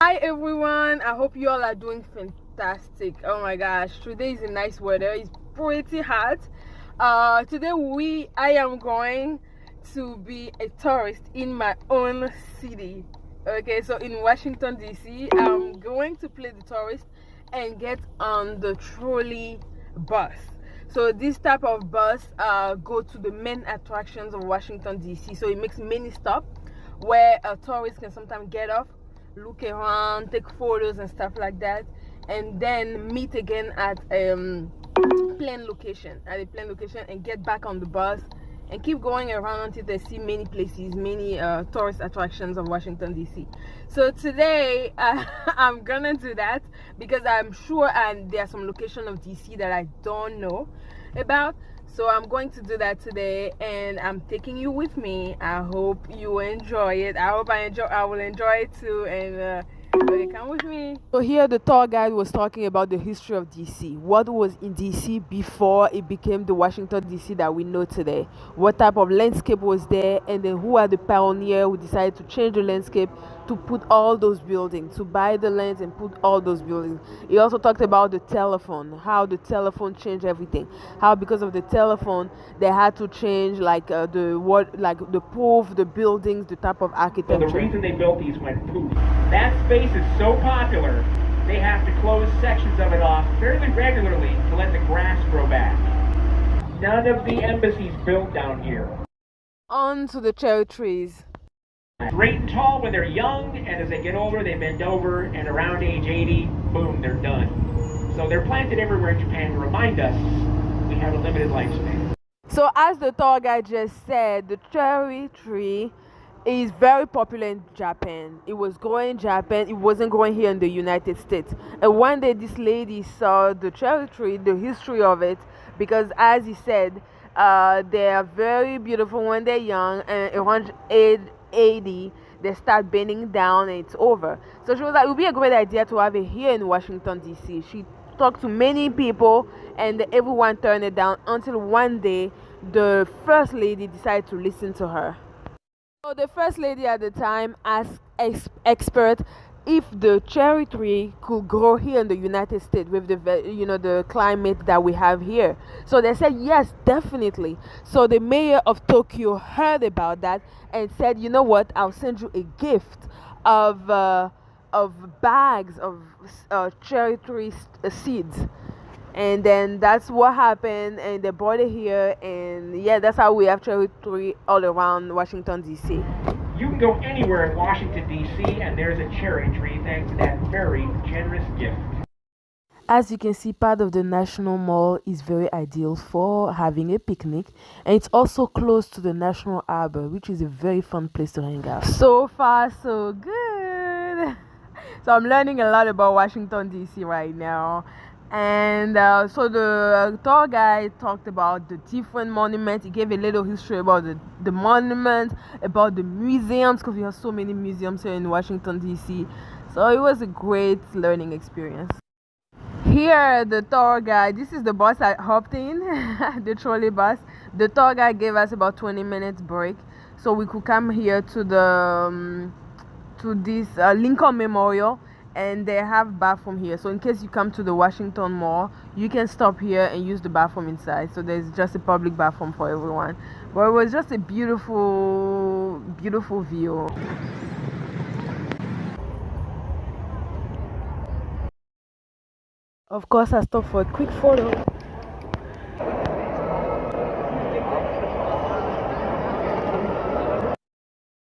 Hi everyone, I hope you all are doing fantastic. Oh my gosh, today is a nice weather. It's pretty hot. Today I am going to be a tourist in my own city. Okay, so in Washington DC, I'm going to play the tourist and get on the trolley bus. So this type of bus go to the main attractions of Washington DC. So it makes many stops where a tourist can sometimes get off, look around, take photos and stuff like that, and then meet again at a plane location and get back on the bus and keep going around until they see many places, many tourist attractions of Washington DC. So today I'm gonna do that because I'm sure and there are some locations of DC that I don't know about. So I'm going to do that today and I'm taking you with me. I hope you enjoy it. I will enjoy it too, and okay, come with me. So here the tour guide was talking about the history of DC. What was in DC before it became the Washington DC that we know today? What type of landscape was there, and then who are the pioneers who decided to change the landscape to put all those buildings, to buy the lands and put all those buildings. He also talked about the telephone, how the telephone changed everything, how because of the telephone they had to change like the proof, the buildings, the type of architecture. So the reason they built these went poof. That space is so popular, they have to close sections of it off fairly regularly to let the grass grow back. None of the embassies built down here. On to the cherry trees. Great and tall when they're young, and as they get older, they bend over, and around age 80, boom, they're done. So they're planted everywhere in Japan to remind us we have a limited lifespan. So as the tour guide just said, the cherry tree is very popular in Japan. It was growing in Japan, it wasn't growing here in the United States. And one day this lady saw the cherry tree, the history of it, because as he said, they are very beautiful when they're young, and around age 80 they start bending down and it's over. So she was like, it would be a great idea to have it here in Washington DC. She talked to many people and everyone turned it down until one day the first lady decided to listen to her. So the first lady at the time asked expert if the cherry tree could grow here in the United States with the climate that we have here. So they said yes, definitely. So the mayor of Tokyo heard about that and said, you know what, I'll send you a gift of bags of cherry tree seeds. And then that's what happened, and they brought it here, and yeah, that's how we have cherry tree all around Washington DC. You can go anywhere in Washington, D.C., and there's a cherry tree thanks to that very generous gift. As you can see, part of the National Mall is very ideal for having a picnic, and it's also close to the National Harbor, which is a very fun place to hang out. So far, so good. So I'm learning a lot about Washington DC right now. And so the tour guide talked about the different monuments. He gave a little history about the monuments, about the museums, because we have so many museums here in Washington DC. So it was a great learning experience. Here the tour guide, this is the bus I hopped in, the trolley bus. The tour guide gave us about 20 minutes break so we could come here to this Lincoln Memorial, and they have bathroom here. So in case you come to the Washington Mall, you can stop here and use the bathroom inside. So there's just a public bathroom for everyone. But it was just a beautiful view. Of course, I stopped for a quick photo.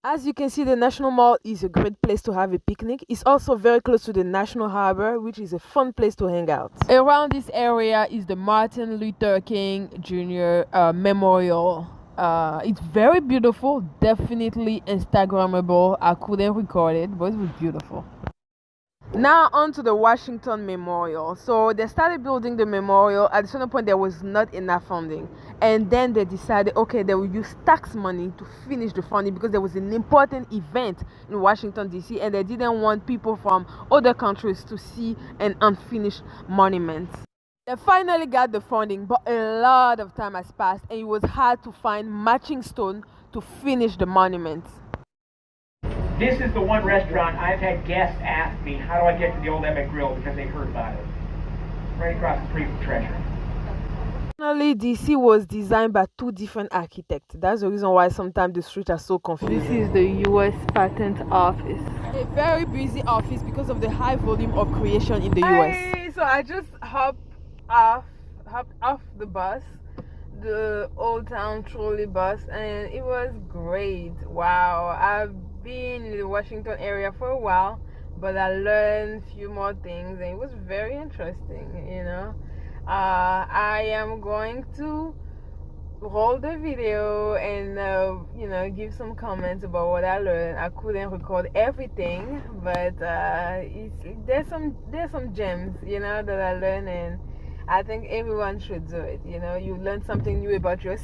As you can see, the National Mall is a great place to have a picnic. It's also very close to the National Harbor, which is a fun place to hang out. Around this area is the Martin Luther King Jr. Memorial. It's very beautiful, definitely Instagrammable. I couldn't record it, but it was beautiful. Now on to the Washington Memorial. So they started building the memorial. At a certain point there was not enough funding, and then they decided, okay, they will use tax money to finish the funding because there was an important event in Washington DC and they didn't want people from other countries to see an unfinished monument. They finally got the funding, but a lot of time has passed and it was hard to find matching stone to finish the monument. This is the one restaurant I've had guests ask me, how do I get to the old Emmett Grill, because they've heard about it. Right across the street from Treasure. Originally, DC was designed by two different architects. That's the reason why sometimes the streets are so confusing. This is the US Patent Office. A very busy office because of the high volume of creation in the US. So I just hopped off the bus, the Old Town trolley bus, and it was great. Wow, I've been in the Washington area for a while, but I learned a few more things, and it was very interesting, you know. I am going to roll the video and give some comments about what I learned. I couldn't record everything, but there's some gems, you know, that I learned, and I think everyone should do it. You know, you learn something new about yourself.